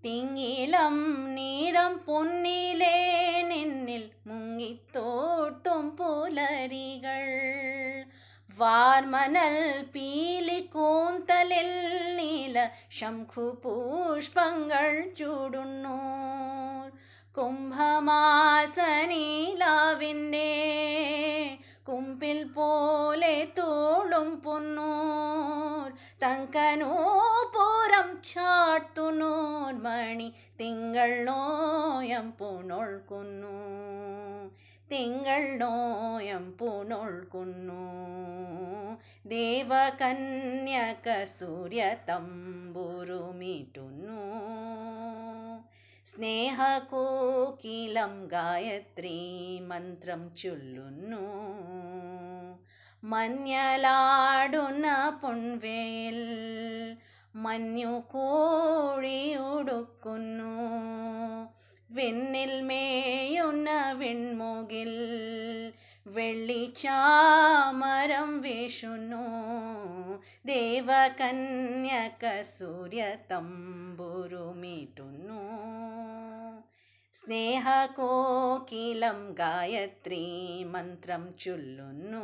തിങ്ങിലം നീരം പൊന്നിലേ നിന്നിൽ മുങ്ങിത്തോർത്തും പുലരികൾ വാർമണൽ പീലിക്കൂന്തലിൽ നീല ശംഖുപുഷ്പങ്ങൾ ചൂടുന്നു കുംഭമാസനീലാവിൻ്റെ കുമ്പിൽ പോലെ തോളും പൊന്നൂർ തങ്കനൂപുരം ചാർത്തുനൂർ മണി തിങ്കൾ നോയം പൂണൊൾക്കുന്നു തിങ്കൾ നോയം പൂണൊൾക്കുന്നു ദേവകന്യക സൂര്യ തമ്പുരുമീട്ടുന്നു സ്നേഹകോകിലം ഗായത്രി മന്ത്രം ചൊല്ലുന്നു മഞ്ഞലാടുന്ന പൊൻവേൽ മഞ്ഞു കോഴി ഉടുക്കുന്നു വെണ്ണിൽ മേയുന്ന വെൺമുകിൽ വെള്ളിച്ചാമരം വീശുന്നു ദേവകന്യക സൂര്യ തമ്പുരുമീട്ടുന്നു സ്നേഹകോകിലം ഗായത്രി മന്ത്രം ചൊല്ലുന്നു